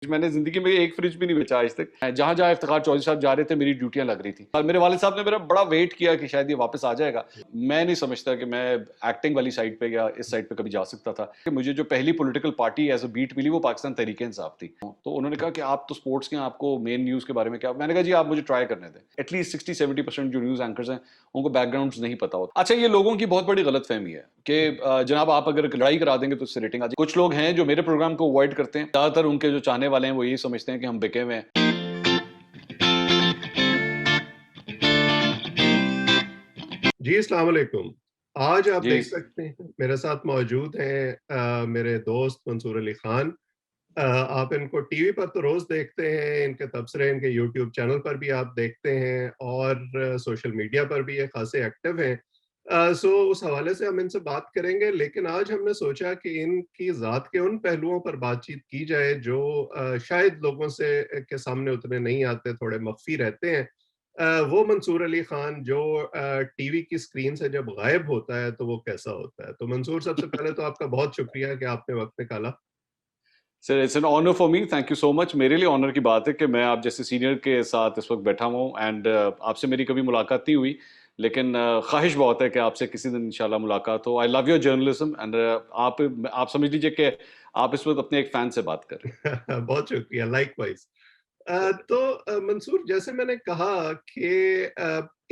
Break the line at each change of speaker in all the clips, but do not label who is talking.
मैंने जिंदगी में एक फ्रिज भी नहीं बेचा आज तक। जहां जहां इफ्तिखार चौधरी साहब जा रहे थे मेरी ड्यूटियां लग रही थी और मेरे वालिद साहब ने मेरा बड़ा वेट किया कि शायद ये वापस आ जाएगा। मैं नहीं समझता कि मैं एक्टिंग वाली साइड पे या इस साइड पे कभी जा सकता था। कि मुझे जो पहली political party as a beat मिली वो पाकिस्तान तहरीक इंसाफ थी। तो उन्होंने कहा कि आप तो स्पोर्ट्स के हैं, आपको मेन न्यूज के बारे में क्या। मैंने कहा जी आप मुझे ट्राई करने दें। एटलीस्ट 60-70% जो न्यूज एंकर्स हैं उनको बैकग्राउंड नहीं पता होता। अच्छा, ये लोगों की बहुत बड़ी गलत फहमी है कि जनाब आप अगर लड़ाई करा देंगे तो उससे रेटिंग आ जाए। कुछ लोग हैं जो मेरे प्रोग्राम को अवॉइड करते हैं। ज्यादातर उनके जो चाहने वाले हैं वो यही समझते हैं कि हम बिके हुए हैं।
जी, अस्सलाम वालेकुम। आज आप
जी।
देख सकते हैं मेरे साथ मौजूद हैं मेरे दोस्त मंसूर अली खान। आप इनको टीवी पर तो रोज़ देखते हैं, इनके तबसरे इनके यूट्यूब चैनल पर भी आप देखते हैं और सोशल मीडिया पर भी ये खासे एक्टिव हैं। सो उस हवाले से हम इनसे बात करेंगे, लेकिन आज हमने सोचा कि इनकी ज़ात के उन पहलुओं पर बातचीत की जाए जो शायद लोगों से के सामने उतने नहीं आते, थोड़े मख्फ़ी रहते हैं। वो मंसूर अली खान जो टीवी की स्क्रीन से जब गायब होता है तो वो कैसा होता है। तो मंसूर, सबसे पहले तो आपका बहुत शुक्रिया कि आपने वक़्त निकाला।
Sir it's an honour for me, thank you so much. मेरे लिए ऑनर की बात है कि मैं आप जैसे सीनियर के साथ इस वक्त बैठा हुआ हूँ एंड आपसे मेरी कभी मुलाकात नहीं हुई, लेकिन ख्वाहिश बहुत है कि आपसे किसी दिन इंशाल्लाह मुलाकात हो। I love your journalism and आप समझ लीजिए कि आप इस वक्त अपने एक फैन से बात कर रहे
बहुत शुक्रिया, लाइकवाइज़।
हैं।
तो मंसूर, जैसे मैंने कहा कि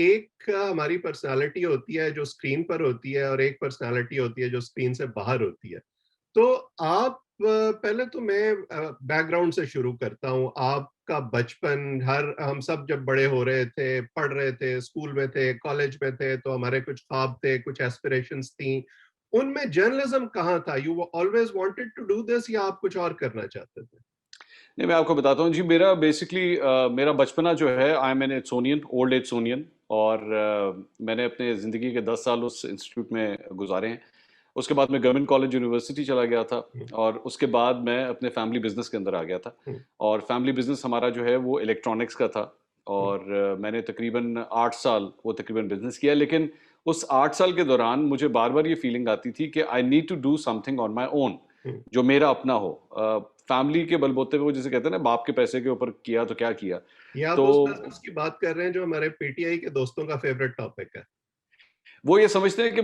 एक हमारी पर्सनैलिटी होती है जो स्क्रीन पर होती है और एक पर्सनैलिटी होती है जो स्क्रीन से बाहर होती है। तो आप पहले तो मैं बैकग्राउंड से शुरू करता हूँ। आपका बचपन, हर हम सब जब बड़े हो रहे थे, पढ़ रहे थे, स्कूल में थे, कॉलेज में थे, तो हमारे कुछ ख्वाब थे, कुछ एस्पिरेशंस थी। उनमें जर्नलिज्म कहाँ था? You always wanted to do this या आप कुछ और करना चाहते थे?
नहीं, मैं आपको बताता हूँ जी। मेरा बेसिकली मेरा बचपना जो है, आई एम एन एजसोनियन, ओल्ड एजसोनियन। और मैंने अपने ज़िंदगी के 10 साल उस इंस्टीट्यूट में गुजारे हैं। उसके बाद मैं गवर्नमेंट कॉलेज यूनिवर्सिटी चला गया था
हुँ,
और उसके बाद मैं अपने फैमिली बिजनेस के अंदर आ गया था।
हुँ,
और फैमिली बिजनेस हमारा जो है वो इलेक्ट्रॉनिक्स का था।
हुँ,
और मैंने तकरीबन 8 साल वो तकरीबन बिजनेस किया। लेकिन उस 8 साल के दौरान मुझे बार-बार ये फीलिंग आती थी कि I need to do something on my own,
हुँ।
जो मेरा अपना हो। फैमिली के बलबूते पे, वो जिसे कहते हैं ना, बाप के पैसे के ऊपर किया तो क्या किया।
ये आप
तो
उस बिज़नेस की बात कर रहे हैं जो हमारे पीटीआई के दोस्तों का फ़ेवरेट टॉपिक है।
वो ये समझते हैं कि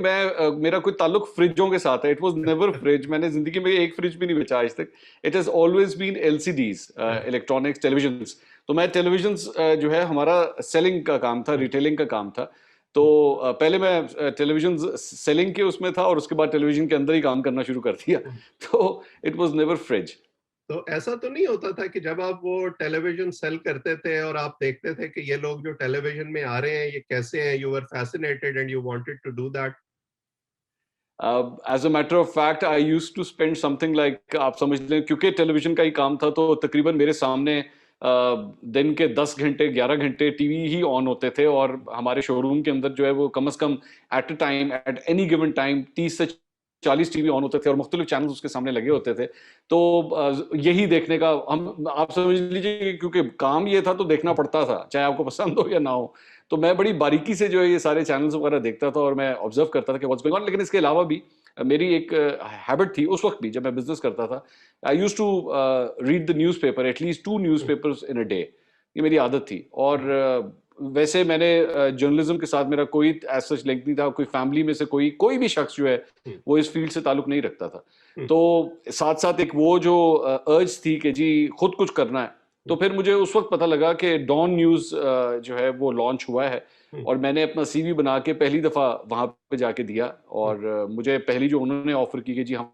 मेरा कोई ताल्लुक फ्रिजों के साथ है। It was never fridge. मैंने ज़िंदगी में एक फ्रिज भी नहीं बेचा आज तक। It has always been LCDs, electronics, televisions. तो मैं टेलीविजन्स जो है हमारा सेलिंग का काम था,
हुँ,
रिटेलिंग का काम था। तो
हुँ।
पहले मैं टेलीविजन्स सेलिंग के उसमें था और उसके बाद टेलीविजन के अंदर ही काम करना शुरू कर दिया।
हुँ।
तो इट वाज़ नेवर फ्रिज।
तो ऐसा तो नहीं होता था कि जब आप वो टेलीविज़न सेल करते थे और आप देखते थे कि ये लोग जो टेलीविज़न में आ रहे हैं, ये कैसे हैं? You were fascinated and you wanted to do that?
As a matter of fact I used to spend something like, आप समझ लें, क्योंकि टेलीविज़न का ही काम था तो तकरीबन मेरे सामने दिन के 10 घंटे, 11 घंटे टीवी ही ऑन होते थे। और हमारे शोरूम के अंदर जो है वो कम से कम at a time, at any given time 30 से 40 टीवी ऑन होते थे और मुख्तलिफ चैनल्स उसके सामने लगे होते थे। तो यही देखने का हम, आप समझ लीजिए कि क्योंकि काम ये था तो देखना पड़ता था, चाहे आपको पसंद हो या ना हो। तो मैं बड़ी बारीकी से जो है ये सारे चैनल्स वगैरह देखता था और मैं ऑब्जर्व करता था कि व्हाट्स गोइंग ऑन। लेकिन इसके अलावा भी मेरी एक हैबिट थी उस वक्त भी जब मैं बिजनेस करता था। I used to read the newspaper, at least 2
hmm,
newspapers in a day. ये मेरी आदत थी। और
हुँ,
वैसे मैंने जर्नलिज्म के साथ मेरा कोई एज सच लिंक नहीं था। कोई फैमिली में से कोई कोई भी शख्स जो है
हुँ,
वो इस फील्ड से ताल्लुक नहीं रखता था।
हुँ,
तो साथ साथ एक वो जो अर्ज थी कि जी खुद कुछ करना है। तो
हुँ,
फिर मुझे उस वक्त पता लगा कि डॉन न्यूज़ जो है वो लॉन्च हुआ है।
हुँ,
और मैंने अपना सीवी बना के पहली दफ़ा वहाँ पे जाके दिया।
हुँ।
और मुझे पहली जो उन्होंने ऑफ़र की कि जी हम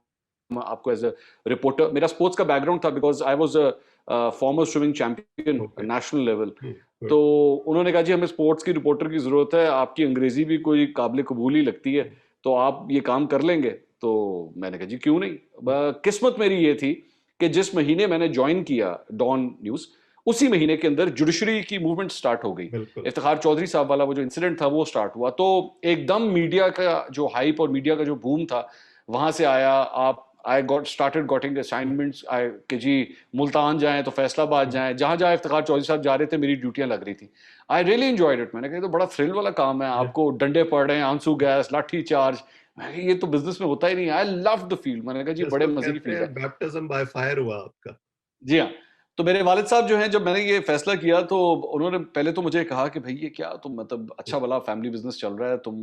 आपको एज़ अ रिपोर्टर, मेरा स्पोर्ट्स का बैकग्राउंड था because I was a former swimming champion
okay.
National level.
Hmm, good.
तो उन्होंने कहा जी हमें स्पोर्ट्स की रिपोर्टर की ज़रूरत है, आपकी अंग्रेज़ी भी कोई काबिल कबूल ही लगती है,
हुँ,
तो आप ये काम कर लेंगे? तो मैंने कहा जी क्यों नहीं।
हुँ,
किस्मत मेरी ये थी कि जिस महीने मैंने जॉइन किया डॉन न्यूज़, उसी महीने के अंदर जुडिशरी की मूवमेंट स्टार्ट हो गई।
बिल्कुल।
इफ्तिखार चौधरी साहब वाला वो जो इंसिडेंट था वो स्टार्ट हुआ। तो एकदम मीडिया का जो हाइप और मीडिया का जो बूम था, वहाँ से आया। आप I got started getting
hmm,
assignments कि जी मुल्तान जाएँ तो फैसलाबाद
हुँ,
जाएँ, जहाँ-जहाँ इफ्तिखार चौधरी साहब जा रहे थे मेरी ड्यूटियाँ लग रही थी। I really enjoyed it. मैंने कहा ये तो बड़ा थ्रिल वाला काम है,
या
आपको डंडे पड़ रहे हैं, आंसू गैस, लाठी चार्ज। मैंने कहा ये तो बिज़नेस में होता ही नहीं है। I love the field. मैंने कहा जी बड़े
जिसको
मज़े की
कहते
फील्ड
हैं
है।
बैप्टिज़्म बाय फायर हुआ आपका।
जी हाँ। तो मेरे वालिद साहब जो हैं, जब मैंने ये फैसला किया तो उन्होंने पहले तो मुझे कहा कि भाई ये क्या तुम, मतलब अच्छा भला फैमिली बिजनेस चल रहा है, तुम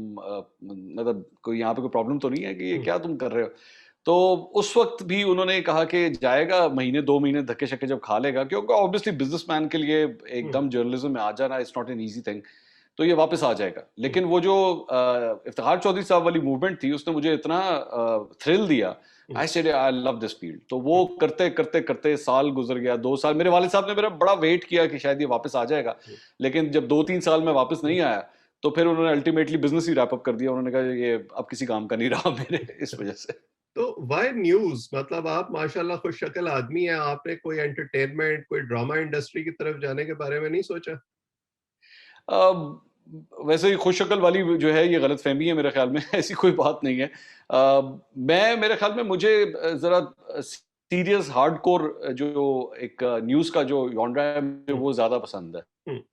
मतलब कोई यहाँ पे कोई प्रॉब्लम तो नहीं है कि ये क्या तुम कर रहे हो। तो उस वक्त भी उन्होंने कहा कि जाएगा, महीने 2 महीने धक्के शक्के जब खा लेगा, क्योंकि ऑब्वियसली बिजनेसमैन के लिए एकदम जर्नलिज्म में आ जाना it's not an easy thing, तो ये वापस आ जाएगा। लेकिन वो जो इफ्तिखार चौधरी साहब वाली मूवमेंट थी उसने मुझे इतना थ्रिल दिया, I said I love this field. तो वो करते करते करते साल गुजर गया, 2 साल, मेरे वालिद साहब ने मेरा बड़ा वेट किया कि शायद ये वापस आ जाएगा, लेकिन जब 2-3 साल में वापस नहीं आया तो फिर उन्होंने अल्टीमेटली बिजनेस ही रैप अप कर दिया। उन्होंने कहा ये अब किसी काम का नहीं रहा मेरे इस वजह से।
तो व्हाई न्यूज़? मतलब आप माशाल्लाह खुशशक्ल आदमी हैं, आपने कोई एंटरटेनमेंट, कोई ड्रामा इंडस्ट्री की तरफ जाने के बारे में नहीं सोचा?
अ, वैसे ही खुश शक्ल वाली जो है ये गलतफहमी है मेरे ख्याल में ऐसी कोई बात नहीं है। मैं मेरे ख्याल में मुझे ज़रा सीरियस हार्डकोर जो एक न्यूज़ का जो जॉनरा है मुझे
हुँ,
वो ज़्यादा पसंद है।
हुँ,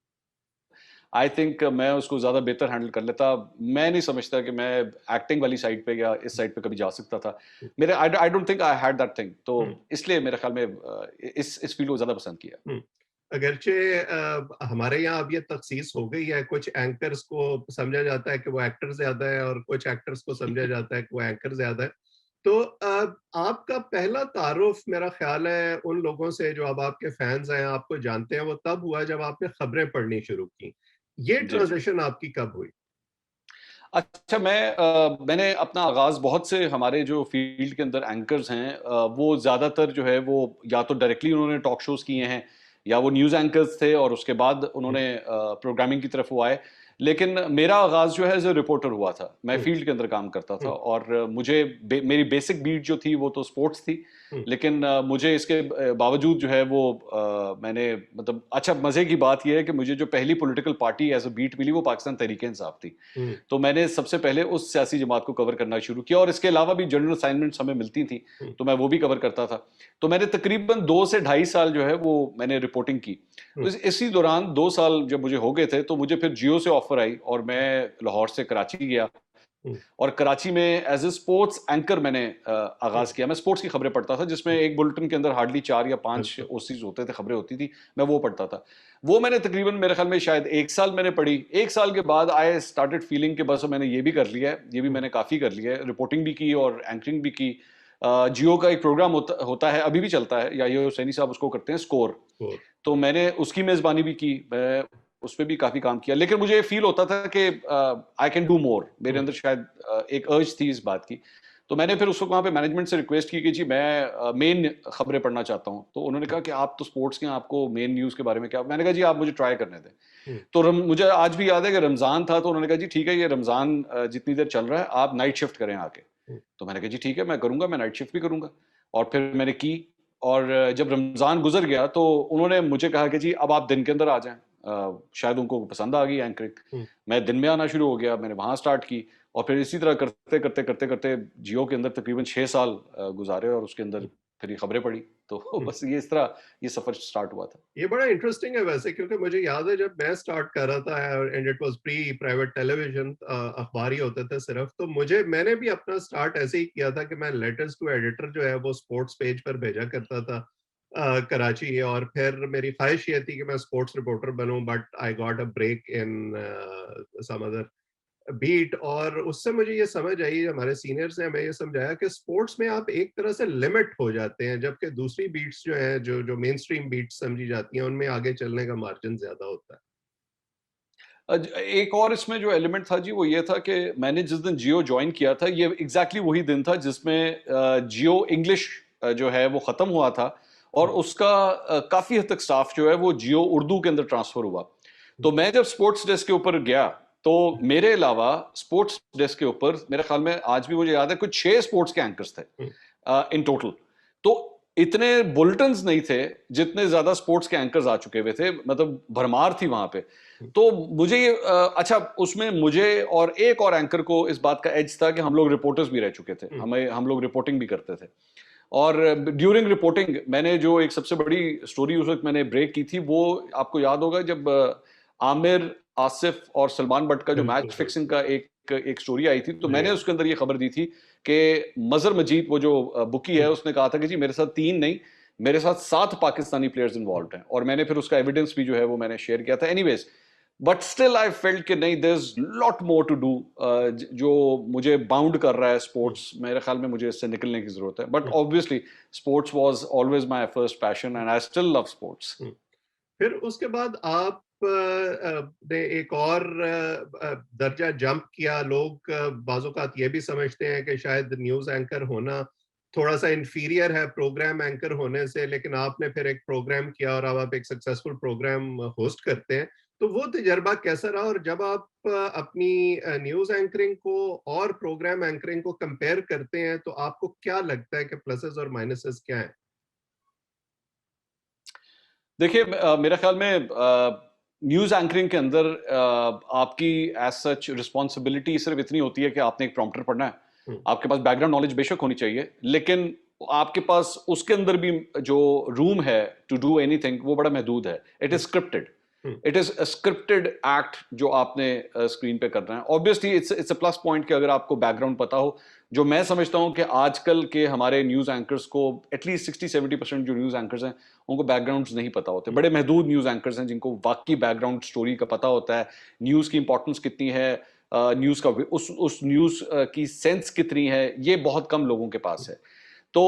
आई थिंक मैं उसको ज़्यादा बेहतर हैंडल कर लेता। मैं नहीं समझता कि मैं एक्टिंग वाली साइड पे या इस साइड पे कभी जा सकता था।
हुँ,
मेरे I don't think I had that thing, तो
हुँ,
इसलिए मेरे ख्याल में इस फील्ड को ज़्यादा पसंद किया।
हुँ। अगरचे हमारे यहाँ अब ये तखसीस हो गई है, कुछ एंकर्स को समझा जाता है कि वो एक्टर ज़्यादा है और कुछ एक्टर्स को समझा जाता है कि वो एंकर ज़्यादा है। तो आपका पहला तारुफ़ मेरा ख़्याल है उन लोगों से जो अब आपके फैन्स हैं, आपको जानते हैं, वो तब हुआ जब आपने खबरें पढ़नी शुरू की। ये
जी, जी।
ट्रांज़िशन आपकी कब हुई?
अच्छा, मैंने अपना आगाज़ बहुत से हमारे जो फ़ील्ड के अंदर एंकर्स हैं, वो ज़्यादातर जो है वो या तो डायरेक्टली उन्होंने टॉक शोज़ किए हैं, या वो न्यूज़ एंकर्स थे और उसके बाद
हुँ,
उन्होंने प्रोग्रामिंग की तरफ वो आए। लेकिन मेरा आगाज़ जो है एज़ अ रिपोर्टर हुआ था। मैं
हुँ,
फ़ील्ड के अंदर काम करता था
हुँ,
और मेरी बेसिक बीट जो थी वो तो स्पोर्ट्स थी।
हुँ,
लेकिन मुझे इसके बावजूद जो है वो मैंने मतलब अच्छा, मज़े की बात ये है कि मुझे जो पहली political party as a beat मिली वो पाकिस्तान तहरीक-ए-इंसाफ थी।
हुँ,
तो मैंने सबसे पहले उस सियासी जमात को कवर करना शुरू किया और इसके अलावा भी जनरल असाइनमेंट्स हमें मिलती थी,
हुँ,
तो मैं वो भी कवर करता था। तो मैंने तकरीबन 2 से ढाई साल जो है वो मैंने रिपोर्टिंग की।
हुँ,
तो इसी दौरान 2 साल जब मुझे हो गए थे, तो मुझे फिर जियो से ऑफ़र आई और मैं लाहौर से कराची गया
हुँ,
और कराची में एज़ अ स्पोर्ट्स एंकर मैंने
हुँ,
आगाज़ किया। मैं स्पोर्ट्स की खबरें पढ़ता था, जिसमें एक बुलेटिन के अंदर हार्डली 4 या 5
बिल्कुल।
ओसीज़ होते थे, खबरें होती थी, मैं वो पढ़ता था। वो मैंने तकरीबन मेरे ख़्याल में शायद 1 साल मैंने पढ़ी। 1 साल के बाद आई स्टार्टेड फीलिंग कि बस अब मैंने ये भी कर लिया है, ये भी
हुँ,
मैंने काफ़ी कर लिया है। रिपोर्टिंग भी की और एंकरिंग भी की। जियो का एक प्रोग्राम होता होता है, अभी भी चलता है, याह्या हुसैनी साहब उसको करते हैं, स्कोर।
स्कोर।
तो मैंने उसकी मेज़बानी भी की, मैं उसपे भी काफ़ी काम किया। लेकिन मुझे फ़ील होता था कि आई कैन डू मोर, मेरे
हुँ,
अंदर शायद एक अर्ज थी इस बात की। तो मैंने फिर उस वक़्त वहाँ पे मैनेजमेंट से रिक्वेस्ट की कि जी मैं मेन खबरें पढ़ना चाहता हूँ। तो उन्होंने कहा कि आप तो स्पोर्ट्स के हैं, आपको मेन न्यूज़ के बारे में क्या? मैंने कहा जी आप मुझे ट्राई करने दें।
हुँ,
तो मुझे आज भी याद है कि रमज़ान था, तो उन्होंने कहा जी ठीक है, ये रमज़ान जितनी देर चल रहा है, आप नाइट शिफ्ट करें आके।
हुँ,
तो मैंने कहा जी ठीक है, मैं करूँगा, मैं नाइट शिफ्ट भी करूँगा। और फिर मैंने की और जब रमज़ान गुज़र गया तो उन्होंने मुझे कहा कि जी अब आप दिन के अंदर आ जाएँ। शायद उनको पसंद आ गई एंकरिंग।
हुँ,
मैं दिन में आना शुरू हो गया, मैंने वहाँ स्टार्ट की और फिर इसी तरह करते-करते जियो के अंदर तकरीबन 6 साल गुज़ारे और उसके अंदर
हुँ,
फिर ये खबरें पढ़ी। तो
हुँ।
बस ये इस तरह ये सफ़र स्टार्ट हुआ था।
ये बड़ा इंटरेस्टिंग है वैसे, क्योंकि मुझे याद है जब मैं स्टार्ट कर रहा था and it was pre private television, अखबार ही होते थे सिर्फ, तो मैंने भी अपना स्टार्ट ऐसे ही किया था कि मैं लेटर्स टू एडिटर जो है वो स्पोर्ट्स पेज पर भेजा करता था कराची। और फिर मेरी ख्वाहिश ये थी कि मैं स्पोर्ट्स रिपोर्टर बनूं, but I got a break in some other beat. और उससे मुझे ये समझ आई, हमारे सीनियर्स ने हमें ये समझाया कि स्पोर्ट्स में आप एक तरह से लिमिट हो जाते हैं, जबकि दूसरी बीट्स जो हैं, जो जो मेन स्ट्रीम बीट्स समझी जाती हैं, उनमें आगे चलने का मार्जिन ज्यादा होता है।
एक और इसमें जो एलिमेंट था जी वो ये था कि मैंने जिस दिन जियो जॉइन किया था ये एग्जैक्टली वही दिन था जिसमें जियो इंग्लिश जो है वो ख़त्म हुआ था और
हम्म,
उसका काफ़ी हद तक स्टाफ जो है वो जियो उर्दू के अंदर ट्रांसफ़र हुआ।
हम्म,
तो मैं जब स्पोर्ट्स डेस्क के ऊपर गया तो मेरे अलावा स्पोर्ट्स डेस्क के ऊपर मेरे ख्याल में आज भी मुझे याद है कुछ 6 स्पोर्ट्स के एंकर्स थे
हम्म,
इन टोटल। तो इतने बुलेटिन्स नहीं थे जितने ज्यादा स्पोर्ट्स के एंकर्स आ चुके हुए थे, मतलब भरमार थी वहां पे।
हम्म,
तो मुझे ये अच्छा, उसमें मुझे और एक और एंकर को इस बात का एज था कि हम लोग रिपोर्टर्स भी रह चुके थे,
हम्म,
हमें हम लोग रिपोर्टिंग भी करते थे। और ड्यूरिंग रिपोर्टिंग मैंने जो एक सबसे बड़ी स्टोरी उस वक्त मैंने ब्रेक की थी वो आपको याद होगा, जब आमिर, आसिफ और सलमान बट का जो
बिल्कुल
मैच फिक्सिंग
बिल्कुल।
का एक एक स्टोरी आई थी, तो
जी
मैंने
हाँ।
उसके अंदर ये खबर दी थी कि मजहर मजीद वो जो बुकी है
हम्म,
उसने कहा था कि जी मेरे साथ 3 नहीं मेरे साथ 7 पाकिस्तानी प्लेयर्स इन्वॉल्व हैं, और मैंने फिर उसका एविडेंस भी जो है वो मैंने शेयर किया था। Anyways, but still I felt कि नहीं, there is lot more to do, जो मुझे बाउंड कर रहा है स्पोर्ट्स, मेरे ख्याल में मुझे इससे निकलने की जरूरत है। But obviously sports was always my first passion and I still love sports.
फिर उसके बाद आप ने एक और दर्जा जंप किया। लोग बाज़-औक़ात ये भी समझते हैं कि शायद न्यूज़ एंकर होना थोड़ा सा इंफीरियर है प्रोग्राम एंकर होने से, लेकिन आपने फिर एक प्रोग्राम किया और अब आप एक सक्सेसफुल प्रोग्राम होस्ट करते हैं। तो वो तजर्बा कैसा रहा? और जब आप अपनी न्यूज़ एंकरिंग को और प्रोग्राम एंकरिंग को कंपेयर करते हैं, तो आपको क्या लगता है कि प्लसेस और माइनसेस क्या हैं?
देखिए, मेरे ख्याल में न्यूज़ एंकरिंग के अंदर आपकी एज सच रिस्पॉन्सिबिलिटी सिर्फ इतनी होती है कि आपने एक प्रॉम्प्टर पढ़ना है,
हुँ,
आपके पास बैकग्राउंड नॉलेज बेशक होनी चाहिए, लेकिन आपके पास उसके अंदर भी जो रूम है टू डू एनीथिंग वो बड़ा महदूद है। It is
hmm,
scripted,
hmm,
it is a scripted act जो आपने स्क्रीन पे करना है। Obviously it's a plus point कि अगर आपको बैकग्राउंड पता हो। जो मैं समझता हूं कि आजकल के हमारे न्यूज़ एंकर्स को एटलीस्ट 60-70% जो न्यूज़ एंकर्स हैं उनको बैकग्राउंड्स नहीं पता होते।
हुँ,
बड़े महदूद न्यूज़ एंकर्स हैं जिनको वाकई बैकग्राउंड स्टोरी का पता होता है, न्यूज़ की इंपॉर्टेंस कितनी है, न्यूज़ का उस न्यूज़ की सेंस कितनी है, ये बहुत कम लोगों के पास है। तो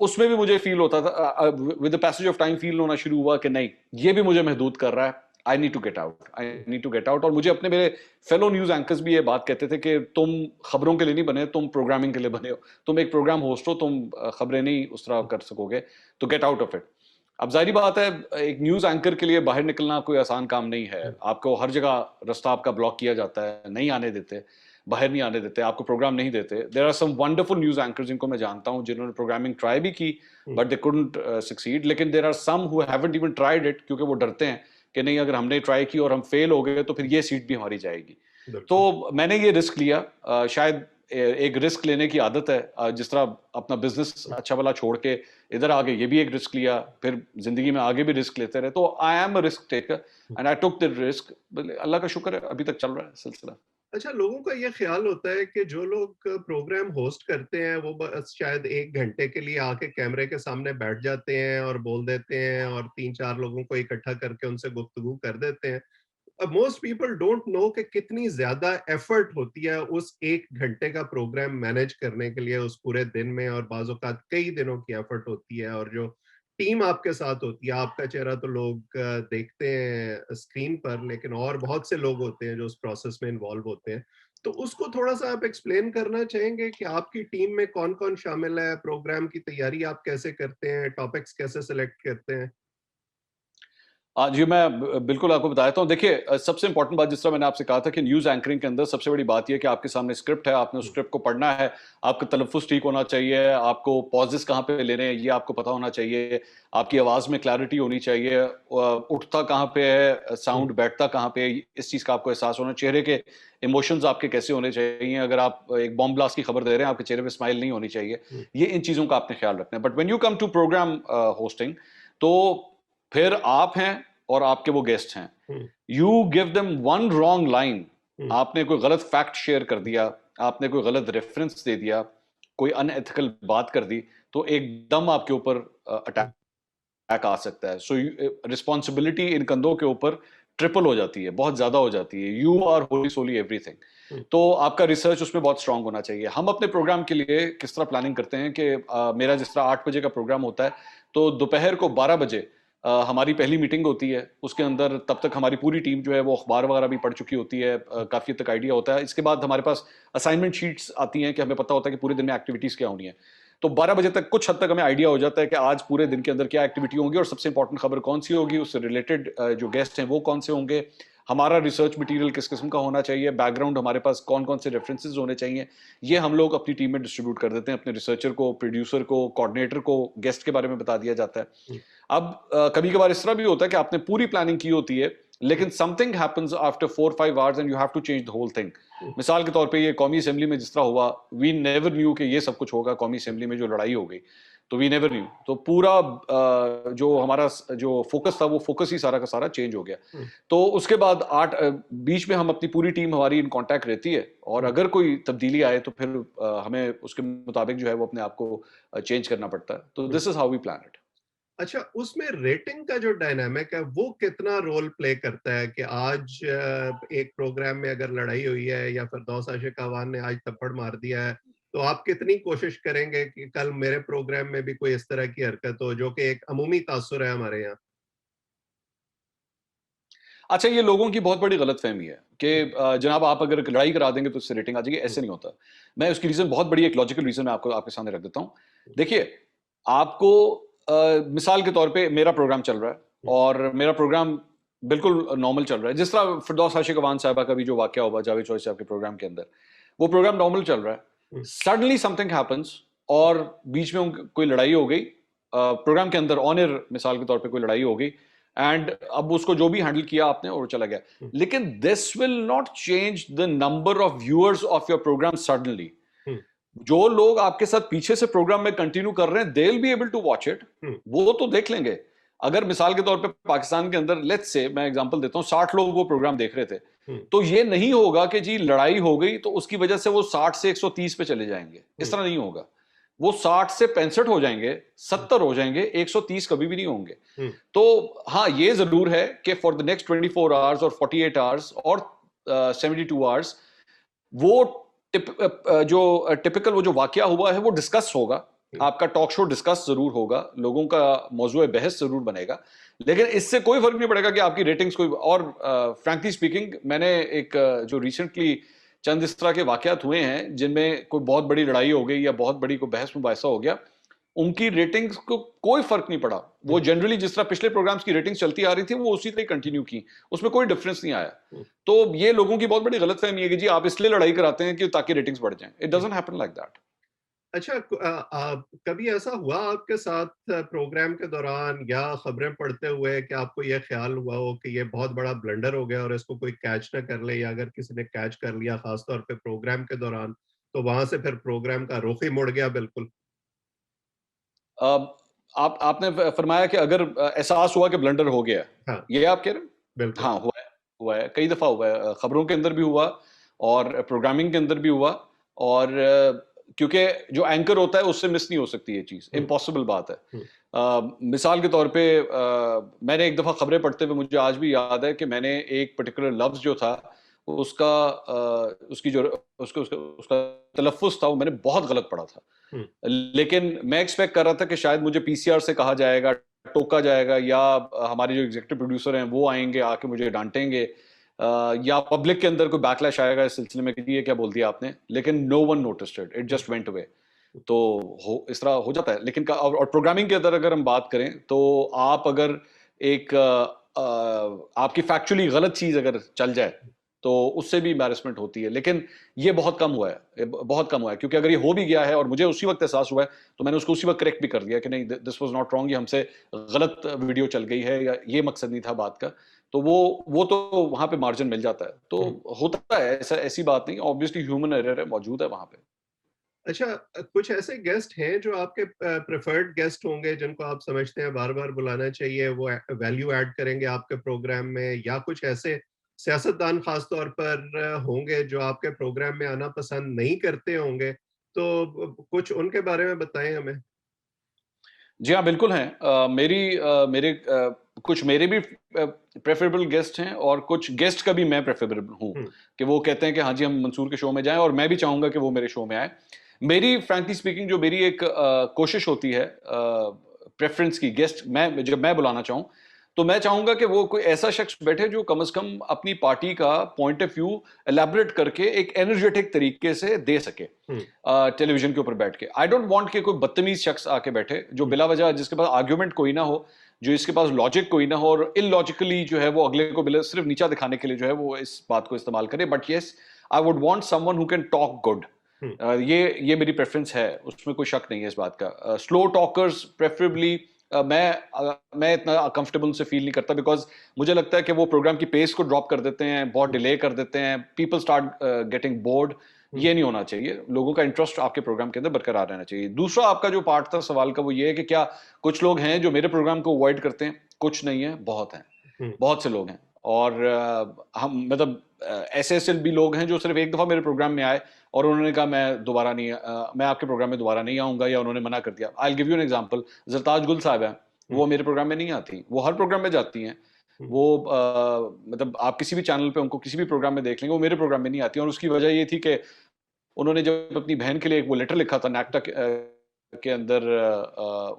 उसमें भी मुझे फील होता था, with the passage of time feel होना शुरू हुआ कि नहीं, ये भी मुझे महदूद कर रहा है, I need to get out, I need to get out. और मुझे अपने मेरे फेलो न्यूज़ एंकर्स भी ये बात कहते थे कि तुम खबरों के लिए नहीं बने, तुम प्रोग्रामिंग के लिए बने हो, तुम एक प्रोग्राम होस्ट हो, तुम खबरें नहीं उस तरह कर सकोगे, तो गेट आउट ऑफ इट। अब जाहिर बात है, एक न्यूज़ एंकर के लिए बाहर निकलना कोई आसान काम नहीं है।
हुँ,
आपको हर जगह रास्ता आपका ब्लॉक किया जाता है, नहीं आने देते, बाहर नहीं आने देते, आपको प्रोग्राम नहीं देते। There are some wonderful news anchors जिनको मैं जानता हूं जिन्होंने प्रोग्रामिंग ट्राई भी की,
hmm,
but they couldn't succeed. लेकिन there are some who haven't even tried it, क्योंकि वो डरते हैं कि नहीं, अगर हमने ट्राई की और हम फेल हो गए तो फिर ये सीट भी हमारी जाएगी।
बिल्कुल।
तो मैंने ये रिस्क लिया। शायद एक रिस्क लेने की आदत है, जिस तरह अपना बिजनेस
हुँ,
अच्छा वाला छोड़ के इधर आ गए, ये भी एक रिस्क लिया, फिर जिंदगी में आगे भी रिस्क लेते रहे। तो I am a risk taker
हुँ।
And I took the risk. अल्लाह का शुक्र है, अभी तक चल रहा है सिलसिला।
अच्छा, लोगों का ये ख्याल होता है कि जो लोग प्रोग्राम होस्ट करते हैं, वो बस शायद 1 घंटे के लिए आके कैमरे के सामने बैठ जाते हैं और बोल देते हैं और 3-4 लोगों को इकट्ठा करके उनसे गुफ्तगू कर देते हैं। मोस्ट पीपल डोंट नो कि कितनी ज़्यादा एफर्ट होती है उस 1 घंटे का प्रोग्राम मैनेज करने के लिए उस पूरे दिन में, और बाज़ औक़ात कई दिनों की एफर्ट होती है, और जो टीम आपके साथ होती है, आपका चेहरा तो लोग देखते हैं स्क्रीन पर, लेकिन और बहुत से लोग होते हैं जो उस प्रोसेस में इन्वॉल्व होते हैं। तो उसको थोड़ा-सा आप एक्सप्लेन करना चाहेंगे कि आपकी टीम में कौन-कौन शामिल है? प्रोग्राम की तैयारी आप कैसे करते हैं? टॉपिक्स कैसे सेलेक्ट करते हैं?
जी, मैं बिल्कुल आपको बता देता हूँ। देखिए, सबसे इंपॉर्टेंट बात जिस तरह मैंने आपसे कहा था कि न्यूज़ एंकरिंग के अंदर सबसे बड़ी बात ये है कि आपके सामने स्क्रिप्ट है, आपने उस
हुँ,
स्क्रिप्ट को पढ़ना है, आपका तलफ़्फ़ुज़ ठीक होना चाहिए, आपको पॉजेज़ कहाँ पे लेने हैं ये आपको पता होना चाहिए, आपकी आवाज़ में क्लैरिटी होनी चाहिए, उठता कहाँ पे है
हुँ,
साउंड, बैठता कहाँ पे है, इस चीज़ का आपको एहसास होना, चेहरे के इमोशंस आपके कैसे होने चाहिए। अगर आप एक बॉम्ब ब्लास्ट की खबर दे रहे हैं, आपके चेहरे पे स्माइल नहीं होनी चाहिए।
हुँ,
ये इन चीज़ों का आपने ख्याल रखना है। But when you come to programme hosting, तो फिर आप हैं और आपके वो गेस्ट हैं।
हुँ,
you give them one wrong line,
हुँ,
आपने कोई गलत फैक्ट शेयर कर दिया, आपने कोई गलत रेफरेंस दे दिया, कोई अनएथिकल बात कर दी, तो एकदम आपके ऊपर
हुँ,
अटैक आ सकता है। सो रिस्पॉन्सिबिलिटी इन कंधों के ऊपर ट्रिपल हो जाती है, बहुत ज्यादा हो जाती है। You are wholly solely everything.
हुँ,
तो आपका रिसर्च उसमें बहुत स्ट्रांग होना चाहिए। हम अपने प्रोग्राम के लिए किस तरह प्लानिंग करते हैं कि मेरा जिस तरह 8 बजे का प्रोग्राम होता है, तो दोपहर को 12 बजे हमारी पहली मीटिंग होती है। उसके अंदर तब तक हमारी पूरी टीम जो है वो अखबार वगैरह भी पढ़ चुकी होती है, काफ़ी हद तक आइडिया होता है। इसके बाद हमारे पास असाइनमेंट शीट्स आती हैं कि हमें पता होता है कि पूरे दिन में एक्टिविटीज़ क्या होनी है। तो 12 बजे तक कुछ हद तक हमें आइडिया हो जाता है कि आज पूरे दिन के अंदर क्या एक्टिविटी होंगी और सबसे इंपॉर्टेंट खबर कौन-सी होगी, उससे रिलेटेड जो गेस्ट हैं वो कौन से होंगे, हमारा रिसर्च मटेरियल किस किस्म का होना चाहिए, बैकग्राउंड हमारे पास कौन-कौन से रेफरेंसेस होने चाहिए। ये हम लोग अपनी टीम में डिस्ट्रीब्यूट कर देते हैं, अपने रिसर्चर को, प्रोड्यूसर को, कोऑर्डिनेटर को गेस्ट के बारे में बता दिया जाता है।
हुँ,
अब कभी-कभार इस तरह भी होता है कि आपने पूरी प्लानिंग की होती है,
हुँ,
लेकिन something happens after 4-5 hours and you have to change the whole thing.
हुँ,
मिसाल के तौर पे ये कौमी असेंबली में जिस तरह हुआ, वी नेवर न्यू कि ये सब कुछ होगा कौमी असेंबली में जो लड़ाई हो गई, तो वी नेवर न्यू। तो पूरा जो हमारा जो फोकस था वो फोकस ही सारा का सारा चेंज हो गया।
हुँ,
तो उसके बाद बीच में हम अपनी पूरी टीम हमारी इन कांटेक्ट रहती है, और
हुँ।
अगर कोई तब्दीली आए तो फिर हमें उसके मुताबिक जो है वो अपने आप को चेंज करना पड़ता है। तो
हुँ।
This is how we plan it.
अच्छा, उसमें रेटिंग का जो डायनामिक है वो कितना रोल प्ले करता है कि आज एक प्रोग्राम में अगर लड़ाई हुई है या फिरदौस आशिक अवान ने आज थप्पड़ मार दिया है, तो आप कितनी कोशिश करेंगे कि कल मेरे प्रोग्राम में भी कोई इस तरह की हरकत हो, जो कि एक अमूमी तासुर है हमारे यहाँ?
अच्छा, ये लोगों की बहुत बड़ी गलतफ़हमी है कि जनाब आप अगर लड़ाई करा देंगे तो उससे रेटिंग आ जाएगी,
हुँ,
ऐसे नहीं होता। मैं उसकी रीज़न बहुत बड़ी एक लॉजिकल रीज़न मैं आपको आपके सामने रख देता हूँ।
हुँ,
देखिए, आपको मिसाल के तौर पे मेरा प्रोग्राम चल रहा है
हुँ,
और मेरा प्रोग्राम बिल्कुल नॉर्मल चल रहा है। जिस तरह फिरदौस आशिक अवान साहिबा का भी जो वाक़या हुआ जावेद चौधरी साहब के प्रोग्राम के अंदर, वो प्रोग्राम नॉर्मल चल रहा है।
हुँ,
सडनली समथिंग हैपेंस और बीच में कोई लड़ाई हो गई, प्रोग्राम के अंदर ऑन एयर मिसाल के तौर पे कोई लड़ाई हो गई एंड अब उसको जो भी हैंडल किया आपने और चला गया।
हुँ,
लेकिन this will not change the number of viewers of your programme suddenly.
हुँ,
जो लोग आपके साथ पीछे से प्रोग्राम में कंटिन्यू कर रहे हैं they will be able to watch it.
हुँ,
वो तो देख लेंगे। अगर मिसाल के तौर पे पाकिस्तान के अंदर लेट्स से मैं एग्जांपल देता हूं 60 लोग वो प्रोग्राम देख रहे थे,
हुँ,
तो ये नहीं होगा कि जी लड़ाई हो गई तो उसकी वजह से वो 60 से 130 पे चले जाएंगे, इस
हुँ,
तरह नहीं होगा। वो 60 से 65 हो जाएंगे, 70 हो जाएंगे, 130 कभी भी नहीं होंगे।
हुँ,
तो हाँ, ये जरूर है कि फॉर द नेक्स्ट 24 आवर्स और 48 आवर्स और 72 आवर्स वो जो टिपिकल वो जो वाकया हुआ है वो डिस्कस होगा।
हुँ,
आपका टॉक शो डिस्कस जरूर होगा, लोगों का मौजूद बहस जरूर बनेगा, लेकिन इससे कोई फर्क नहीं पड़ेगा कि आपकी रेटिंग्स कोई और फ्रैंकली स्पीकिंग मैंने एक जो रिसेंटली चंद इस तरह के वाकयात हुए हैं जिनमें कोई बहुत बड़ी लड़ाई हो गई या बहुत बड़ी कोई बहस मुबाहिसा हो गया, उनकी रेटिंग्स को कोई फर्क नहीं पड़ा। वो
हुँ,
जनरली जिस तरह पिछले प्रोग्राम्स की रेटिंग्स चलती आ रही थी वो उसी तरह कंटिन्यू की, उसमें कोई डिफरेंस नहीं आया।
हुँ,
तो ये लोगों की बहुत बड़ी गलतफहमी है कि जी आप इसलिए लड़ाई कराते हैं कि ताकि रेटिंग्स बढ़ जाएं। It
hmm.
Doesn't happen like that.
अच्छा, कभी ऐसा हुआ आपके साथ प्रोग्राम के दौरान या खबरें पढ़ते हुए कि आपको ये ख्याल हुआ हो कि ये बहुत बड़ा ब्लंडर हो गया और इसको कोई कैच ना कर ले, या अगर किसी ने कैच कर लिया खास तौर पे प्रोग्राम के दौरान, तो वहां से फिर प्रोग्राम का रुख ही मुड़ गया बिल्कुल?
आपने फरमाया कि अगर एहसास हुआ कि ब्लंडर हो गया,
हाँ,
ये आप कह रहे हैं?
बिल्कुल।
हाँ, हुआ है, कई दफ़ा हुआ है। खबरों के अंदर भी हुआ और प्रोग्रामिंग के अंदर भी हुआ और क्योंकि जो एंकर होता है उससे मिस नहीं हो सकती ये चीज़,
हुँ,
इम्पॉसिबल बात है।
हुँ,
मिसाल के तौर पे मैंने एक दफ़ा खबरें पढ़ते हुए मुझे आज भी याद है कि मैंने एक पर्टिकुलर लफ्ज़ जो था, उसका उसकी जो उसका उसका उसका तलफ़्फ़ुज़ था वो मैंने बहुत गलत पढ़ा था।
हुँ,
लेकिन मैं एक्सपेक्ट कर रहा था कि शायद मुझे पीसीआर से कहा जाएगा, टोका जाएगा या हमारे जो एग्जीक्यूटिव प्रोड्यूसर हैं वो आएँगे, आके मुझे डाँटेंगे या पब्लिक के अंदर कोई बैकलैश आएगा इस सिलसिले में कि ये क्या बोल दिया आपने। लेकिन no one noticed it, it
hmm,
just went away. तो हो इस तरह हो जाता है। लेकिन और प्रोग्रामिंग के अंदर अगर हम बात करें तो आप अगर एक आपकी फैक्चुअली गलत चीज़ अगर चल जाए, तो उससे भी एम्बैरेसमेंट होती है। लेकिन ये बहुत कम हुआ है, बहुत कम हुआ है क्योंकि अगर ये हो भी गया है और मुझे उसी वक़्त एहसास हुआ है, तो मैंने उसको उसी वक़्त करेक्ट भी कर दिया कि नहीं दिस वाज़ नॉट रॉन्ग, ये हमसे गलत वीडियो चल गई है या ये मकसद नहीं था बात का। तो वो तो वहाँ पे मार्जिन मिल जाता है। तो
हुँ।
होता है, ऐसी बात नहीं, ऑब्वियसली ह्यूमन एरर है, मौजूद है वहाँ पे।
अच्छा, कुछ ऐसे गेस्ट हैं जो आपके प्रेफर्ड गेस्ट होंगे जिनको आप समझते हैं बार-बार बुलाना चाहिए, वो वैल्यू ऐड करेंगे आपके प्रोग्राम में, या कुछ ऐसे सियासतदान खास तौर पर होंगे जो आपके प्रोग्राम में आना पसंद नहीं करते होंगे, तो कुछ उनके बारे में बताएं हमें?
जी हाँ, बिल्कुल हैं। कुछ मेरे भी प्रेफ़रेबल गेस्ट हैं और कुछ गेस्ट का भी मैं प्रेफ़रेबल हूँ,
हुँ,
कि वो कहते हैं कि हाँ जी, हम मंसूर के शो में जाएँ और मैं भी चाहूँगा कि वो मेरे शो में आएँ। मेरी फ्रैंकली स्पीकिंग जो मेरी एक कोशिश होती है प्रेफ़रेंस की गेस्ट मैं जब मैं बुलाना चाहूँ, तो मैं चाहूँगा कि वो कोई ऐसा शख्स बैठे जो कम से कम अपनी पार्टी का पॉइंट ऑफ व्यू एलैबोरेट करके एक एनर्जेटिक तरीके से दे सके।
हुँ,
टेलीविजन के ऊपर बैठ के। आई डोंट वांट कि कोई बदतमीज शख्स आके बैठे जो
हुँ,
बिला वजह जिसके पास आर्गुमेंट कोई ना हो, जो इसके पास लॉजिक कोई ना हो और इलॉजिकली जो है वो अगले को बिला सिर्फ नीचा दिखाने के लिए जो है वो इस बात को इस्तेमाल करे। But yes, I would want someone who can talk good.
हुँ,
ये मेरी प्रेफ़रेंस है, उसमें कोई शक नहीं है इस बात का। स्लो टॉकर्स प्रेफ़रेबली मैं इतना कंफर्टेबल उनसे फ़ील नहीं करता बिकॉज़ मुझे लगता है कि वो प्रोग्राम की पेस को ड्रॉप कर देते हैं, बहुत
हुँ,
डिले कर देते हैं, पीपल स्टार्ट गेटिंग बोर्ड।
हुँ,
ये नहीं होना चाहिए। लोगों का इंटरेस्ट आपके प्रोग्राम के अंदर बरकरार रहना चाहिए। दूसरा आपका जो पार्ट था सवाल का वो ये है कि क्या कुछ लोग हैं जो मेरे प्रोग्राम को अवॉइड करते हैं? कुछ नहीं है, बहुत हैं।
हुँ,
बहुत से लोग हैं और हम मतलब ऐसे-ऐसे भी लोग हैं जो सिर्फ़ एक दफ़ा मेरे प्रोग्राम में आए और उन्होंने कहा मैं आपके प्रोग्राम में दोबारा नहीं आऊँगा या उन्होंने मना कर दिया। I will give you an example. Zartaj Gul साहब हैं,
हुँ,
वो मेरे प्रोग्राम में नहीं आती, वो हर प्रोग्राम में जाती हैं।
हुँ,
वो मतलब आप किसी भी चैनल पे उनको किसी भी प्रोग्राम में देख लेंगे, वो मेरे प्रोग्राम में नहीं आती और उसकी वजह ये थी कि उन्होंने जब अपनी बहन के लिए एक वो लेटर लिखा था नैक्टा के अंदर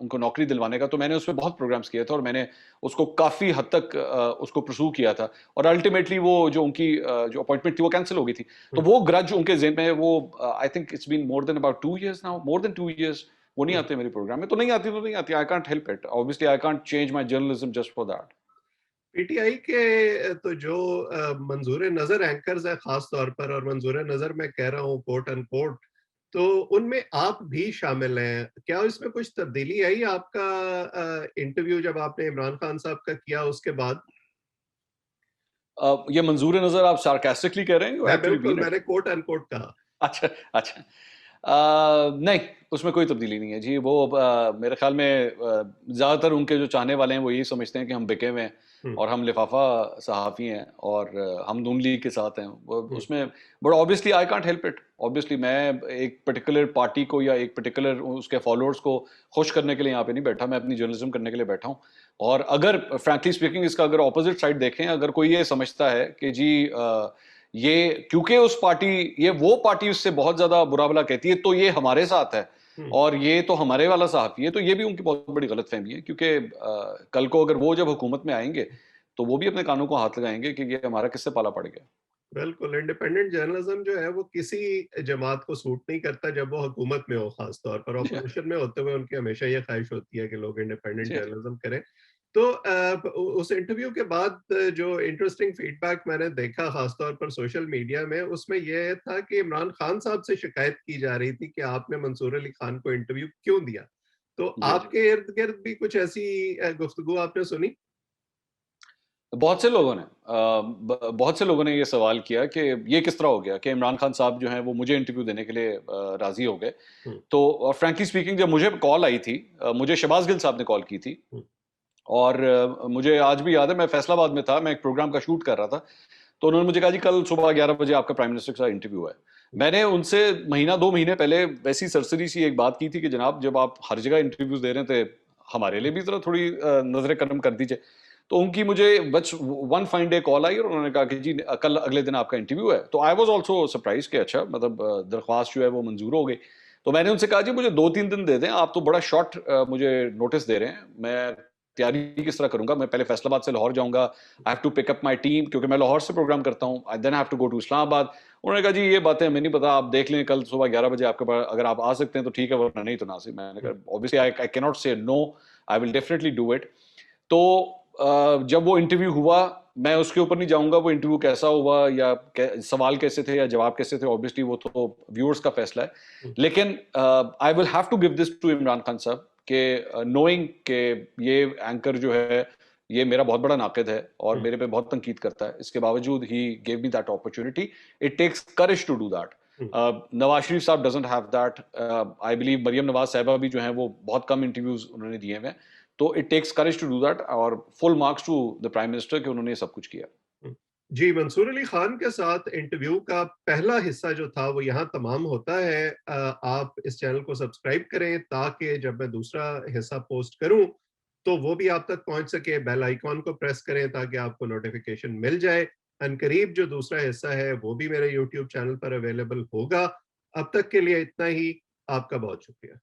उनको नौकरी दिलवाने का, तो मैंने उसमें बहुत प्रोग्राम्स किए थे और मैंने उसको काफ़ी हद तक उसको परस्यू किया था और अल्टीमेटली वो जो उनकी जो अपॉइंटमेंट थी वो कैंसल हो गई थी। तो
हुँ,
वो ग्रज उनके ज़हन में वो I think it's been more than about 2 years now, more than 2 years वो नहीं
हुँ।
आते मेरे प्रोग्राम में, तो नहीं आती तो नहीं आती, I can't help it. Obviously I can't change my journalism just for that.
PTI के तो जो मंजूर नजर एंकर्स है खास तौर पर, और मंजूर नजर मैं कह रहा हूँ कोट अनकोट, तो उनमें आप भी शामिल हैं। क्या इसमें कुछ तब्दीली आई आपका इंटरव्यू जब आपने इमरान खान साहब का किया उसके बाद?
ये मंजूर नज़र आप सार्कास्टिकली कह रहे हैं, यू
मैं
एक्चुअली
बिल्कुल
मीन इट?
मैंने कोट अनकोट कहा।
अच्छा, अच्छा। नहीं, उसमें कोई तब्दीली नहीं है जी, वो मेरे ख़्याल में ज़्यादातर उनके जो चाहने वाले हैं, वो यही समझते हैं कि हम बिके हुए हैं
हुँ,
और हम लिफ़ाफ़ा सहाफ़ी हैं और हम नून लीग के साथ हैं। वो
हुँ,
उसमें but obviously I can't help it. Obviously मैं एक पर्टिकुलर पार्टी को या एक पर्टिकुलर उसके फ़ॉलोअर्स को खुश करने के लिए यहाँ पे नहीं बैठा, मैं अपनी जर्नलिज़्म करने के लिए बैठा हूँ। और अगर फ्रैंकली स्पीकिंग इसका अगर ऑपोज़िट साइड देखें, अगर कोई ये समझता है कि जी ये क्योंकि उस पार्टी ये वो पार्टी उससे बहुत ज़्यादा बुरा-भला कहती है, तो ये हमारे साथ है
हुँ।
और ये तो हमारे वाला सहाफ़ी है, तो ये भी उनकी बहुत बड़ी गलतफ़हमी है क्योंकि कल को अगर वो जब हुकूमत में आएँगे, तो वो भी अपने कानों को हाथ लगाएँगे कि ये हमारा किससे पाला पड़ गया।
बिल्कुल, इंडिपेंडेंट जर्नलिज्म जो है वो किसी जमात को सूट नहीं करता जब वो हुकूमत में हो ख़ास तौर पर।
जी,
ऑपोज़िशन में होते हुए उनकी हमेशा ये ख़्वाहिश होती है कि लोग इंडिपेंडेंट
जी।
जर्नलिज्म करें। तो उस इंटरव्यू के बाद जो इंटरेस्टिंग फीडबैक मैंने देखा ख़ास तौर पर सोशल मीडिया में, उसमें ये था कि इमरान खान साहब से शिकायत की जा रही थी कि आपने मंसूर अली खान को इंटरव्यू क्यों दिया? तो
जी, जी।
आपके इर्द-गिर्द भी कुछ ऐसी गुफ्तगू आपने सुनी?
बहुत से लोगों ने बहुत से लोगों ने ये सवाल किया कि ये किस तरह हो गया कि इमरान खान साहब जो हैं वो मुझे इंटरव्यू देने के लिए राज़ी हो गए।
हुँ,
तो फ्रैंकली स्पीकिंग जब मुझे कॉल आई थी मुझे शहबाज़ गिल साहब ने कॉल की थी
हुँ,
और मुझे आज भी याद है मैं फैसलाबाद में था, मैं एक प्रोग्राम का शूट कर रहा था। तो उन्होंने मुझे कहा जी कल सुबह 11 बजे आपका प्राइम मिनिस्टर के साथ इंटरव्यू है।
हुँ,
मैंने उनसे महीना 2 महीने पहले वैसी सरसरी सी एक बात की थी कि जनाब जब आप हर जगह इंटरव्यूज़ दे रहे थे, हमारे लिए भी ज़रा थोड़ी नज़र करम कर दीजिए। तो उनकी मुझे बस वन फाइन डे कॉल आई और उन्होंने कहा कि जी कल अगले दिन आपका इंटरव्यू है। तो आई वाज़ ऑल्सो सरप्राइज़्ड कि अच्छा मतलब दरख्वास्त जो है वो मंज़ूर हो गई। तो मैंने उनसे कहा जी मुझे 2-3 दिन दे दें, आप तो बड़ा शॉर्ट मुझे नोटिस दे रहे हैं। मैं तैयारी किस तरह करूँगा? मैं पहले फैसलाबाद से लाहौर जाऊँगा, I have to pick up my team क्योंकि मैं लाहौर से प्रोग्राम करता हूँ। I then have to go to Islamabad. उन्होंने कहा, "जी, ये बातें हमें नहीं पता, आप देख लें कल सुबह 11 बजे आपके पास अगर आप आ सकते हैं तो ठीक है, वरना नहीं तो ना सही।" मैंने
हुँ,
कहा, "obviously I I can not say no, I will definitely do it." तो जब वो इंटरव्यू हुआ, मैं उसके ऊपर नहीं जाऊँगा वो इंटरव्यू कैसा हुआ या कै सवाल कैसे थे या जवाब कैसे थे, ऑब्वियसली वो तो व्यूअर्स का फैसला है।
हुँ,
लेकिन I will have to give this to Imran Khan साहब के नोइंग के ये एंकर जो है, ये मेरा बहुत बड़ा नाक़िद है और
हुँ,
मेरे पे बहुत तनकीद करता है। इसके बावजूद he gave me that opportunity. It takes courage to do that.
हुँ।
नवाज़ शरीफ साहब doesn't have that. I believe Maryam Nawaz साहिबा भी जो हैं वो बहुत कम इंटरव्यूज़ उन्होंने दिए हुए हैं। तो it takes courage to do that और full marks to the prime minister कि उन्होंने ये सब कुछ किया।
हुँ। जी, मंसूर अली खान के साथ इंटरव्यू का पहला हिस्सा जो था वो यहाँ तमाम होता है। आप इस चैनल को सब्सक्राइब करें ताकि जब मैं दूसरा हिस्सा पोस्ट करूँ, तो वो भी आप तक पहुँच सके। बेल आइकॉन को प्रेस करें ताकि आपको नोटिफ़िकेशन मिल जाए। अनकरीब जो दूसरा हिस्सा है वो भी मेरे यूट्यूब चैनल पर अवेलेबल होगा। अब तक के लिए इतना ही। आपका बहुत शुक्रिया।